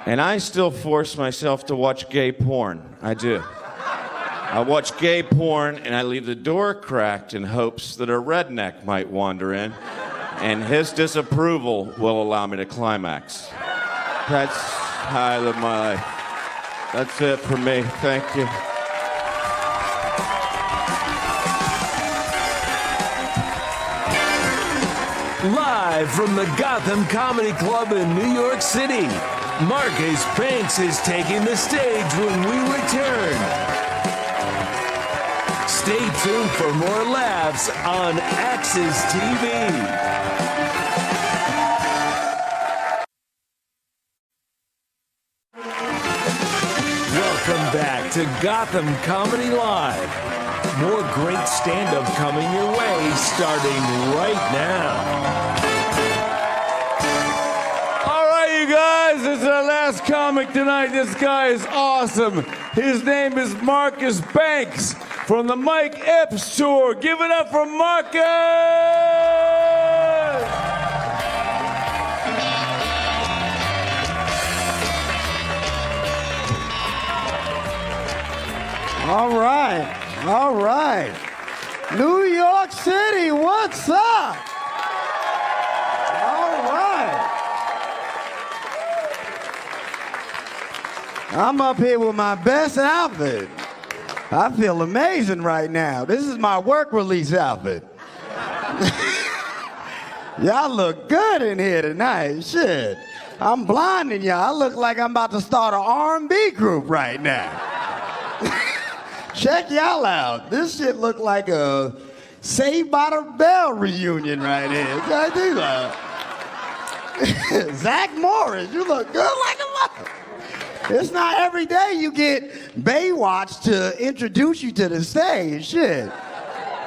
And I still force myself to watch gay porn. I do. I watch gay porn, and I leave the door cracked in hopes that a redneck might wander in, and his disapproval will allow me to climax. That's how I live my life. That's it for me. Thank you. Live from the Gotham Comedy Club in New York City, Marcus Banks is taking the stage when we return. Stay tuned for more laughs on Axis TV. Welcome back to Gotham Comedy Live. More great stand-up coming your way starting right now. All right, you guys, this is our last comic tonight. This guy is awesome. His name is Marcus Banks from the Mike Epps Tour. Give it up for Marcus! All right. All right. New York City, what's up? All right. I'm up here with my best outfit. I feel amazing right now. This is my work release outfit. Y'all look good in here tonight. Shit. I'm blinding y'all. I look like I'm about to start an R&B group right now. Check y'all out. This shit look like a Saved by the Bell reunion right here. Check these out. Zach Morris, you look good like a mother. It's not every day you get Baywatch to introduce you to the stage. Shit.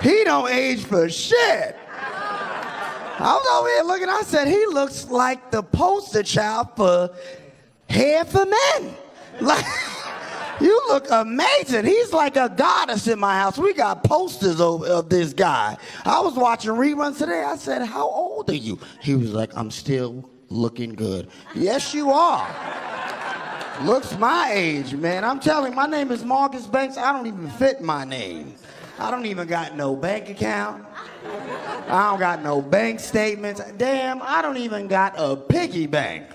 He don't age for shit. I was over here looking, I said, he looks like the poster child for Hair for Men. Like, you look amazing. He's like a goddess in my house. We got posters of this guy. I was watching reruns today. I said, how old are you? He was like, I'm still looking good. Yes, you are. Looks my age, man. I'm telling you, my name is Marcus Banks. I don't even fit my name. I don't even got no bank account. I don't got no bank statements. Damn, I don't even got a piggy bank.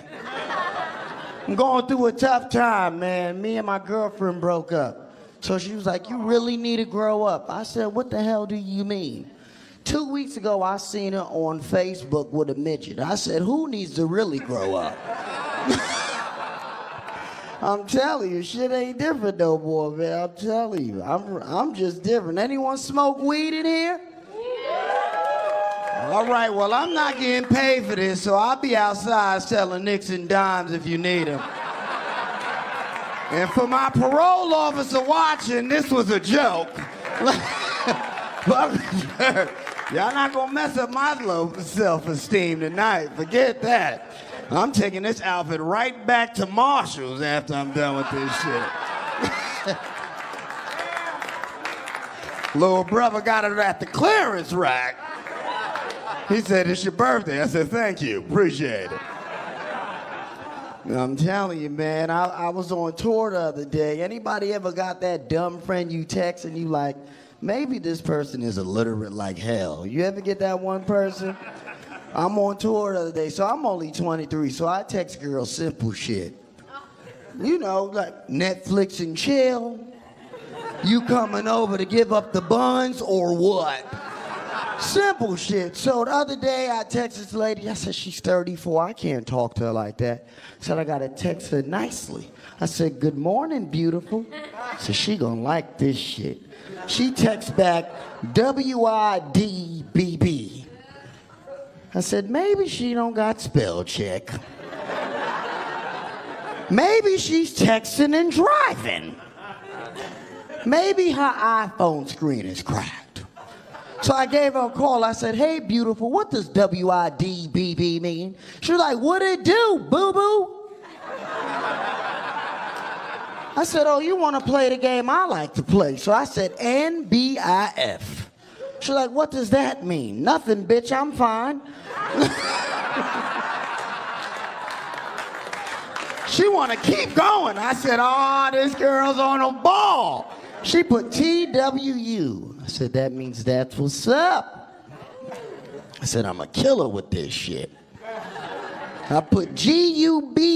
I'm going through a tough time, man. Me and my girlfriend broke up. So she was like, you really need to grow up. I said, what the hell do you mean? 2 weeks ago, I seen her on Facebook with a midget. I said, who needs to really grow up? I'm telling you, shit ain't different though, boy, man. I'm telling you, I'm just different. Anyone smoke weed in here? All right, well, I'm not getting paid for this, so I'll be outside selling nicks and dimes if you need them. And for my parole officer watching, this was a joke. Y'all not gonna mess up my low self-esteem tonight. Forget that. I'm taking this outfit right back to Marshall's after I'm done with this shit. Little brother got it at the clearance rack. He said, it's your birthday. I said, thank you, appreciate it. I'm telling you, man, I was on tour the other day. Anybody ever got that dumb friend you text and you like, maybe this person is illiterate like hell? You ever get that one person? I'm on tour the other day, so I'm only 23, so I text girls simple shit. You know, like Netflix and chill. You coming over to give up the buns or what? Simple shit. So the other day I texted this lady, I said, she's 34, I can't talk to her like that. I said, I gotta text her nicely. I said, good morning, beautiful. So she gonna like this shit. She texts back, WIDBB. I said, maybe she don't got spell check. Maybe she's texting and driving. Maybe her iPhone screen is cracked. So I gave her a call. I said, hey, beautiful, what does WIDBB mean? She was like, what'd it do, boo-boo? I said, oh, you want to play the game I like to play. So I said, NBIF. She was like, what does that mean? Nothing, bitch, I'm fine. She want to keep going. I said, oh, this girl's on a ball. She put TWU. I said, that means that's what's up. I said, I'm a killer with this shit. I put GUBGAL.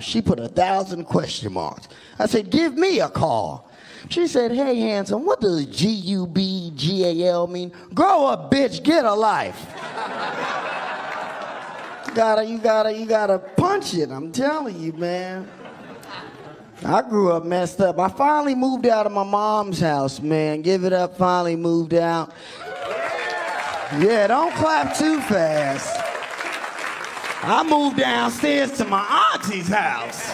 She put 1,000 question marks. I said, give me a call. She said, hey, handsome, what does GUBGAL mean? Grow up, bitch, get a life. You gotta punch it, I'm telling you, man. I grew up messed up. I finally moved out of my mom's house, man. Give it up, finally moved out. Yeah, don't clap too fast. I moved downstairs to my auntie's house.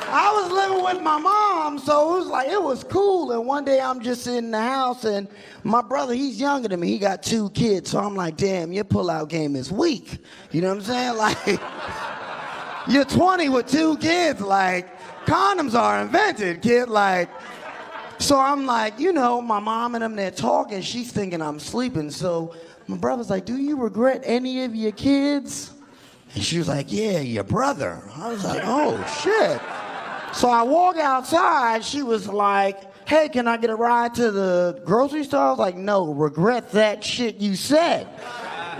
I was living with my mom, so it was like, it was cool. And one day I'm just in the house and my brother, he's younger than me. He got 2 kids. So I'm like, damn, your pullout game is weak. You know what I'm saying? Like, you're 20 with 2 kids. Like, condoms are invented, kid. Like, so I'm like, you know, my mom and them, they're talking. She's thinking I'm sleeping. So my brother's like, do you regret any of your kids? And she was like, yeah, your brother. I was like, oh, shit. So I walk outside. She was like, hey, can I get a ride to the grocery store? I was like, no, regret that shit you said.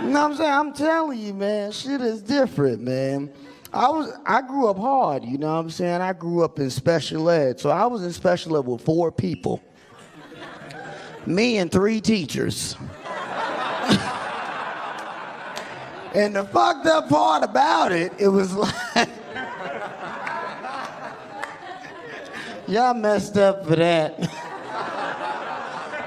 You know what I'm saying? I'm telling you, man, shit is different, man. I grew up hard, you know what I'm saying? I grew up in special ed. So I was in special ed with 4 people. Me and 3 teachers. And the fucked up part about it, it was like, y'all messed up for that.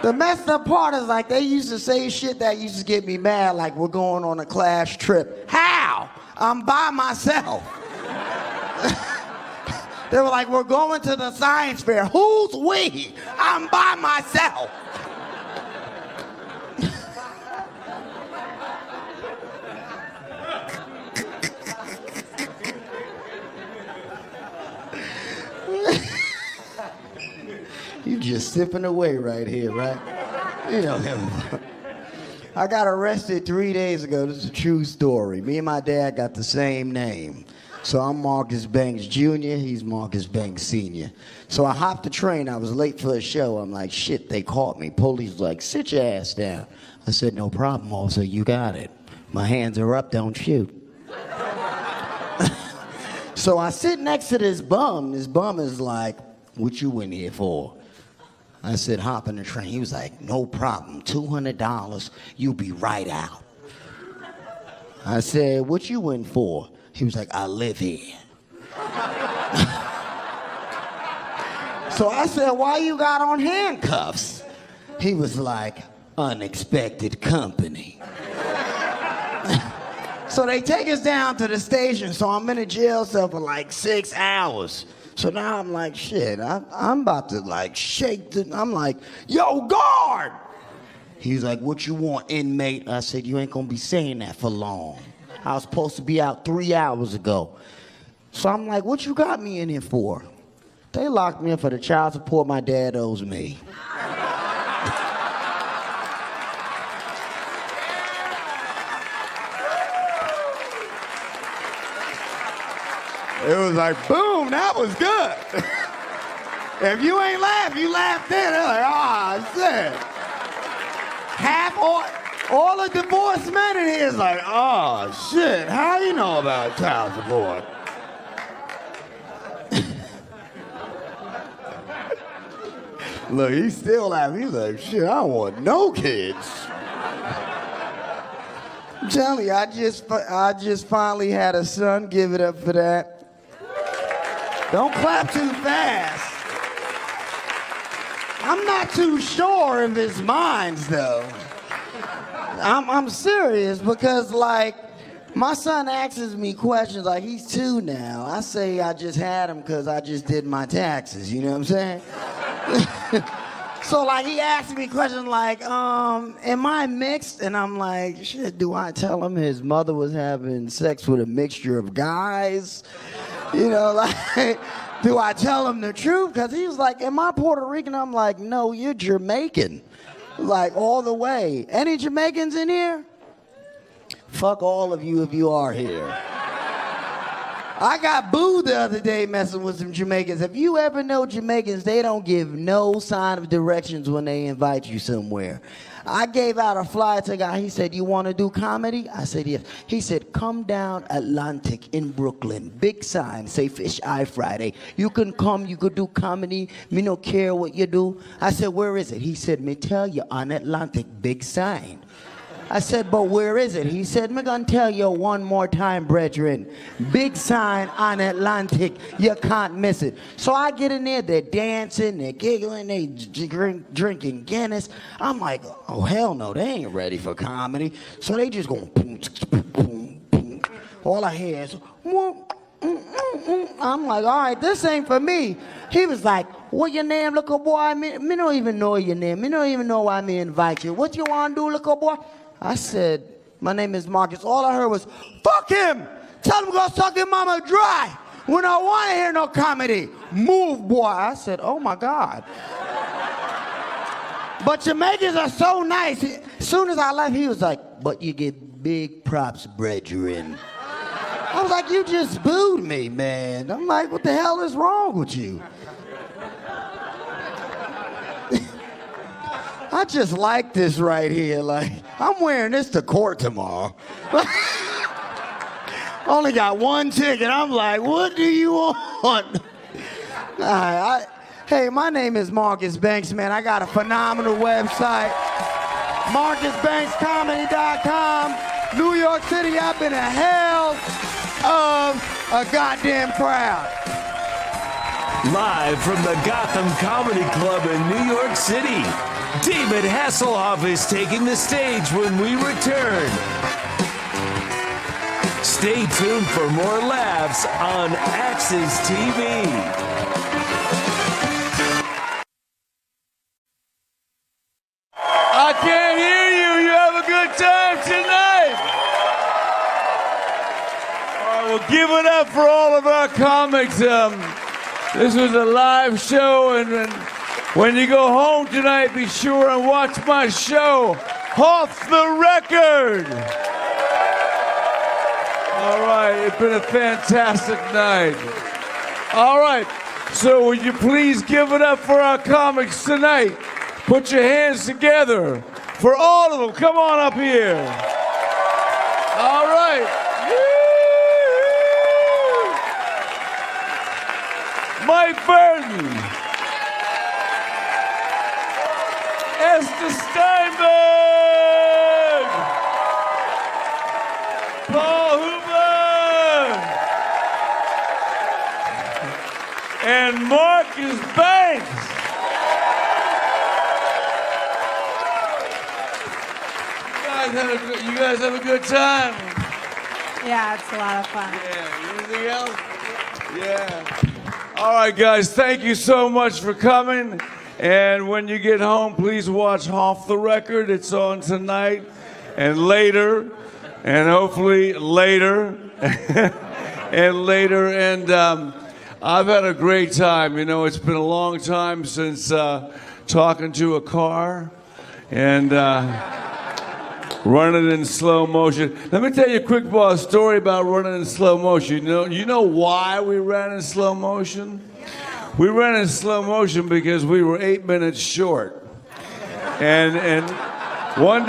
The messed up part is like they used to say shit that used to get me mad, like we're going on a class trip. How? I'm by myself. They were like, we're going to the science fair. Who's we? I'm by myself. You just sipping away right here, right? You know him. I got arrested 3 days ago. This is a true story. Me and my dad got the same name. So I'm Marcus Banks Jr., he's Marcus Banks Sr. So I hopped the train. I was late for a show. I'm like, shit, they caught me. Police was like, sit your ass down. I said, no problem, officer, you got it. My hands are up, don't shoot. So I sit next to this bum. This bum is like, what you in here for? I said, hop in the train. He was like, no problem, $200, you'll be right out. I said, what you in for? He was like, I live here. So I said, why you got on handcuffs? He was like, unexpected company. So they take us down to the station, so I'm in a jail cell for like 6 hours. So now I'm like, shit, I'm about to like shake I'm like, yo, guard! He's like, what you want, inmate? I said, you ain't gonna be saying that for long. I was supposed to be out 3 hours ago. So I'm like, what you got me in here for? They locked me in for the child support my dad owes me. It was like, boom, that was good. If you ain't laugh, you laugh then. They're like, shit. Half all the divorced men in here is like, shit, how you know about child support? Look, he's still laughing. He's like, shit, I don't want no kids. I'm telling you, I just finally had a son. Give it up for that. Don't clap too fast. I'm not too sure if it's mine, though. I'm serious because, like, my son asks me questions like he's 2 now. I say I just had him because I just did my taxes. You know what I'm saying? So, like, he asked me questions like, am I mixed? And I'm like, shit, do I tell him his mother was having sex with a mixture of guys? You know, like, do I tell him the truth? Because he was like, am I Puerto Rican? I'm like, no, you're Jamaican. Like, all the way. Any Jamaicans in here? Fuck all of you if you are here. I got booed the other day messing with some Jamaicans. If you ever know Jamaicans, they don't give no sign of directions when they invite you somewhere. I gave out a flyer to a guy. He said, you want to do comedy? I said, yes. He said, come down Atlantic in Brooklyn. Big sign, say Fish Eye Friday. You can come, you could do comedy. Me no care what you do. I said, where is it? He said, me tell you, on Atlantic, big sign. I said, but where is it? He said, me gonna tell you one more time, brethren. Big sign on Atlantic, you can't miss it. So I get in there, they're dancing, they're giggling, they drinking Guinness. I'm like, oh, hell no, they ain't ready for comedy. So they just going, boom, boom, boom. All I hear is, I'm like, all right, this ain't for me. He was like, what your name, little boy? Me don't even know your name. Me don't even know why me invite you. What you want to do, little boy? I said, my name is Marcus. All I heard was, fuck him! Tell him to go suck your mama dry! We don't want to hear no comedy. Move, boy. I said, oh my God. But Jamaicans are so nice. As soon as I left, he was like, but you get big props, brethren. I was like, you just booed me, man. I'm like, what the hell is wrong with you? I just like this right here. Like, I'm wearing this to court tomorrow. Only got one ticket. I'm like, what do you want? Hey, my name is Marcus Banks, man. I got a phenomenal website. MarcusBanksComedy.com. New York City, I've been a hell of a goddamn crowd. Live from the Gotham Comedy Club in New York City, David Hasselhoff is taking the stage when we return. Stay tuned for more laughs on Axis TV. I can't hear you. You have a good time tonight. All right, well, give it up for all of our comics. This was a live show, and when you go home tonight, be sure and watch my show, Off the Record. All right, it's been a fantastic night. All right, so would you please give it up for our comics tonight? Put your hands together for all of them. Come on up here. All right. Mike Burton. Esther Steinberg. Paul Hoover. And Marcus Banks. You guys have a good time? Yeah, it's a lot of fun. Yeah, anything else? Yeah. All right, guys, thank you so much for coming. And when you get home, please watch Off the Record. It's on tonight and later, and hopefully later. and later. And I've had a great time. You know, it's been a long time since talking to a car and running in slow motion. Let me tell you a quick story about running in slow motion. You know why we ran in slow motion? We ran in slow motion because we were 8 minutes short. And one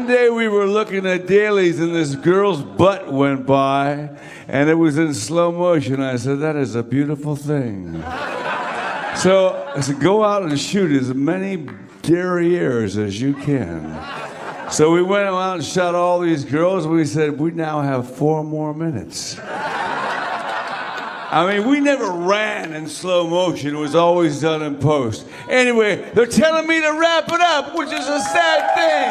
day we were looking at dailies and this girl's butt went by and it was in slow motion. I said, that is a beautiful thing. So I said, go out and shoot as many derrieres as you can. So we went out and shot all these girls. We said, we now have 4 more minutes. I mean, we never ran in slow motion. It was always done in post. Anyway, they're telling me to wrap it up, which is a sad thing.